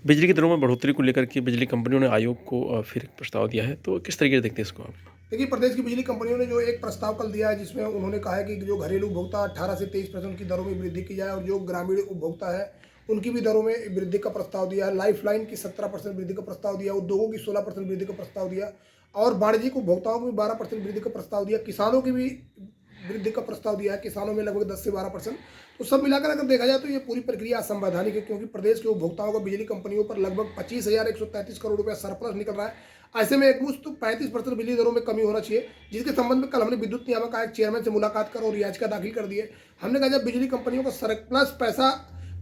बिजली की दरों में बढ़ोतरी को लेकर के बिजली कंपनियों ने आयोग को फिर एक प्रस्ताव दिया है, तो किस तरीके से देखते हैं इसको आप? देखिए, प्रदेश की बिजली कंपनियों ने जो एक प्रस्ताव कल दिया है, जिसमें उन्होंने कहा है कि जो घरेलू उपभोक्ता 18 से 23% की दरों में वृद्धि की जाए, और जो ग्रामीण उपभोक्ता है उनकी भी दरों में वृद्धि का प्रस्ताव दिया है। लाइफलाइन की 17% वृद्धि का प्रस्ताव दिया, उद्योगों की 16% वृद्धि का प्रस्ताव दिया, और वाणिज्यिक उपभोक्ताओं को भी 12% वृद्धि का प्रस्ताव दिया, किसानों की भी वृद्धि का प्रस्ताव दिया है, किसानों में लगभग 10 से 12%। तो सब मिलाकर अगर देखा जाए तो ये पूरी प्रक्रिया असंवैधानिक है, क्योंकि प्रदेश के उपभोक्ताओं को बिजली कंपनियों पर लगभग 25,133 करोड़ रुपया सरप्लस निकल रहा है। ऐसे में एकमुश्त 35% बिजली दरों में कमी होना चाहिए, जिसके संबंध में कल हमने विद्युत नियामक आयोग चेयरमैन से मुलाकात कर और याचिका दाखिल कर दी है। हमने कहा, जब बिजली कंपनियों का सरप्लस पैसा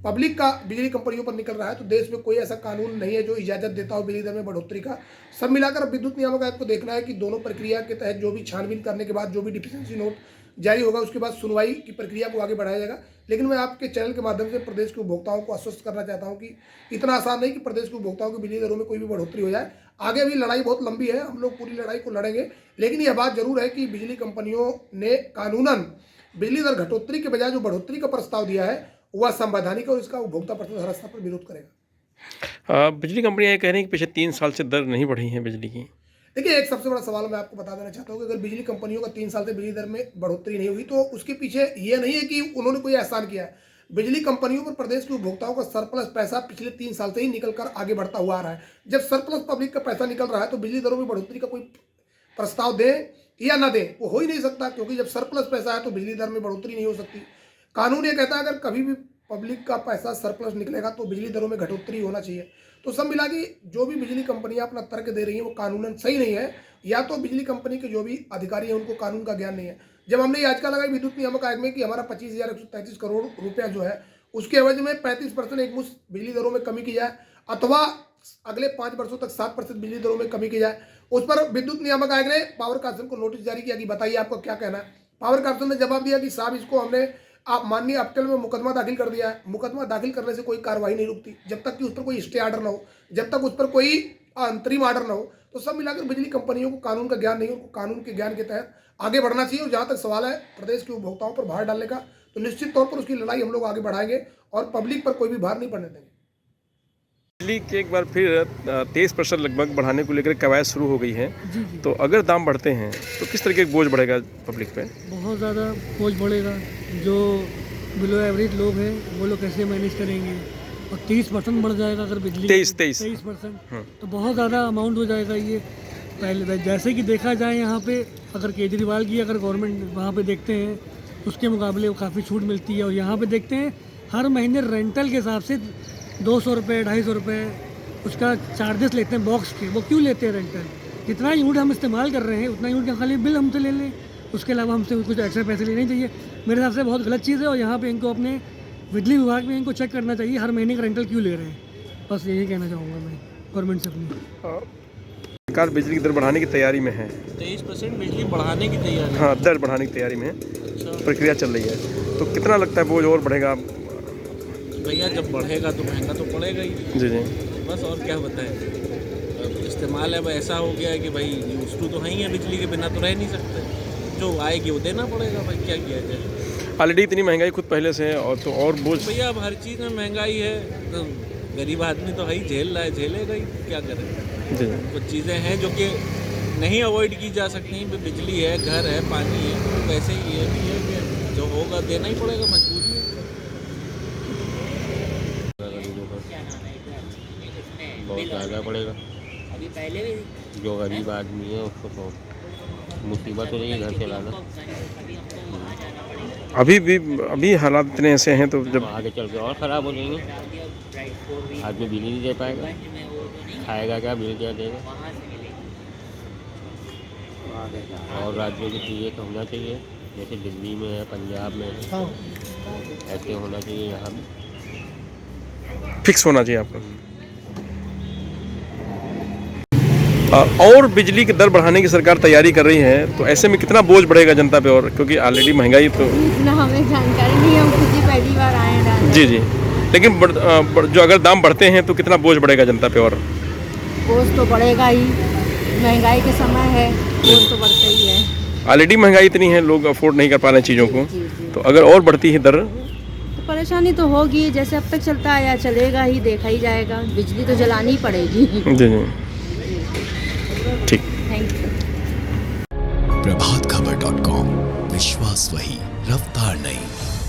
पब्लिक का बिजली कंपनियों पर निकल रहा है, तो देश में कोई ऐसा कानून नहीं है जो इजाजत देता हो बिजली दर में बढ़ोतरी का। सब मिलाकर विद्युत नियामक आयोग को देखना है कि दोनों प्रक्रिया के तहत जो भी छानबीन करने के बाद जो भी डिफिशिएंसी नोट जारी होगा, उसके बाद सुनवाई की प्रक्रिया को आगे बढ़ाया जाएगा। लेकिन मैं आपके चैनल के माध्यम से प्रदेश के उपभोक्ताओं को आश्वस्त करना चाहता हूं कि इतना आसान नहीं कि प्रदेश के उपभोक्ताओं की बिजली दरों में कोई भी बढ़ोतरी हो जाए। आगे भी लड़ाई बहुत लंबी है, हम लोग पूरी लड़ाई को लड़ेंगे। लेकिन यह बात जरूर है कि बिजली कंपनियों ने कानूनन बिजली दर घटोतरी के बजाय जो बढ़ोतरी का प्रस्ताव दिया है वह संवैधानिक है, और इसका उपभोक्ता परिषद हर स्तर पर विरोध करेगा। बिजली कंपनियाँ ये कह रही हैं कि पिछले 3 साल से दर नहीं बढ़ी है बिजली की। देखिए, एक सबसे बड़ा सवाल मैं आपको बता देना चाहता हूँ कि अगर बिजली कंपनियों का 3 साल से बिजली दर में बढ़ोतरी नहीं हुई, तो उसके पीछे ये नहीं है कि उन्होंने कोई एहसान किया है। बिजली कंपनियों पर प्रदेश के उपभोक्ताओं का सरप्लस पैसा पिछले 3 साल से ही निकल कर आगे बढ़ता हुआ आ रहा है। जब सरप्लस पब्लिक का पैसा निकल रहा है, तो बिजली दरों में बढ़ोतरी का कोई प्रस्ताव दें या ना दें, वो हो ही नहीं सकता, क्योंकि जब सरप्लस पैसा है तो बिजली दर में बढ़ोतरी नहीं हो सकती। कानून ये कहता है, अगर कभी भी पब्लिक का पैसा सरप्लस निकलेगा तो बिजली दरों में घटोतरी होना चाहिए। तो सब मिला के जो भी बिजली कंपनियां अपना तर्क दे रही हैं वो कानूनन सही नहीं है, या तो बिजली कंपनी के जो भी अधिकारी हैं उनको कानून का ज्ञान नहीं है। जब हमने याचिका लगाई विद्युत नियामक आयोग में कि हमारा 25,133 करोड़ रुपया जो है उसके एवज में 35% एक मुश्त बिजली दरों में कमी की जाए, अथवा अगले 5 वर्षों तक 7% बिजली दरों में कमी की जाए, उस पर विद्युत नियामक आयोग ने पावर कॉर्पोरेशन को नोटिस जारी किया कि बताइए आपको क्या कहना है। पावर कॉर्पोरेशन ने जवाब दिया कि साहब, इसको हमने आप माननीय अपटेल में मुकदमा दाखिल कर दिया है। मुकदमा दाखिल करने से कोई कार्रवाई नहीं रुकती जब तक कि उस पर कोई स्टे ऑर्डर ना हो, जब तक उस पर कोई अंतरिम ऑर्डर ना हो। तो सब मिलाकर बिजली कंपनियों को कानून का ज्ञान नहीं, उनको कानून के ज्ञान के तहत आगे बढ़ना चाहिए। और जहाँ तक सवाल है प्रदेश के उपभोक्ताओं पर भार डालने का, तो निश्चित तौर पर उसकी लड़ाई हम लोग आगे बढ़ाएंगे और पब्लिक पर कोई भी भार नहीं पड़ने देंगे। बिजली के एक बार फिर 23% लगभग बढ़ाने को लेकर कवायद शुरू हो गई है। जी। तो अगर दाम बढ़ते हैं तो किस तरीके का बोझ बढ़ेगा पब्लिक पे? बहुत ज़्यादा बोझ बढ़ेगा। जो बिलो एवरेज लोग हैं वो लोग कैसे मैनेज करेंगे? और 30% बढ़ जाएगा अगर बिजली 23%, तो बहुत ज़्यादा अमाउंट हो जाएगा ये। पहले जैसे कि देखा जाए यहाँ पे, अगर केजरीवाल की अगर गवर्नमेंट वहाँ पे देखते हैं उसके मुकाबले काफ़ी छूट मिलती है, और यहाँ पे देखते हैं हर महीने रेंटल के हिसाब से 200 रुपये 250 रुपये उसका चार्जेस लेते हैं बॉक्स के। वो क्यों लेते हैं रेंटल? जितना यूनिट हम इस्तेमाल कर रहे हैं उतना यूनिट का खाली बिल हमसे ले लें, उसके अलावा हमसे कुछ एक्स्ट्रा पैसे लेने चाहिए। मेरे हिसाब से बहुत गलत चीज़ है, और यहाँ पे इनको अपने बिजली विभाग में इनको चेक करना चाहिए हर महीने का रेंटल क्यों ले रहे हैं। बस यही कहना चाहूँगा मैं गवर्नमेंट से अपनी। सरकार बिजली की दर बढ़ाने की तैयारी में है। 23% बिजली बढ़ाने की तैयारी? हाँ, दर बढ़ाने की तैयारी में है। प्रक्रिया चल रही है, तो कितना लगता है बोझ और बढ़ेगा? भैया, जब बढ़ेगा तो महंगा तो पड़ेगा ही। जी जी, बस और क्या बताएं। इस्तेमाल अब ऐसा हो गया है कि भाई यूज टू तो है ही है, बिजली के बिना तो रह नहीं सकते। जो आएगी वो देना पड़ेगा भाई, क्या किया जाए। ऑलरेडी इतनी महंगाई खुद पहले से है, और तो और बोझ। भैया, अब हर चीज़ में महंगाई है, तो गरीब आदमी तो है ही, झेल रहा है, झेलेगा ही, क्या करें। जी, कुछ चीज़ें हैं जो कि नहीं अवॉइड की जा सकती। बिजली है, घर है, पानी है, तो वैसे ही ये भी है कि जो होगा देना ही पड़ेगा, मजबूरी है। बहुत ज़्यादा पड़ेगा। जो गरीब आदमी है उसको तो मुसीबत हो रही है घर चलाना। अभी हालात इतने ऐसे हैं, तो जब आगे चल के और ख़राब हो जाएंगे। आदमी बिल ही नहीं दे पाएगा, खाएगा क्या, बिल क्या देगा। और राज्यों की चीज़ें तो होना चाहिए, जैसे दिल्ली में है, पंजाब में है, ऐसे होना चाहिए यहाँ भी। फिक्स होना चाहिए आपको। और बिजली की दर बढ़ाने की सरकार तैयारी कर रही है, तो ऐसे में कितना बोझ बढ़ेगा जनता पे? और क्योंकि ऑलरेडी महंगाई तो इतना हमें जानकारी नहीं है, हम खुद ही पहली बार आए हैं। जी जी, लेकिन जो अगर दाम बढ़ते हैं तो कितना बोझ बढ़ेगा जनता पे? और बोझ तो बढ़ेगा ही, महंगाई के समय है, बोझ तो बढ़ता ही है। ऑलरेडी महंगाई इतनी है, लोग अफोर्ड नहीं कर पा रहे हैं चीज़ों को, जी। तो अगर और बढ़ती है दर तो परेशानी तो होगी, जैसे अब तक चलता आया चलेगा ही, देखा ही जाएगा। बिजली तो जलानी ही पड़ेगी। जी जी ठीक। Thank you. प्रभातखबर.com, विश्वास वही, रफ्तार नहीं।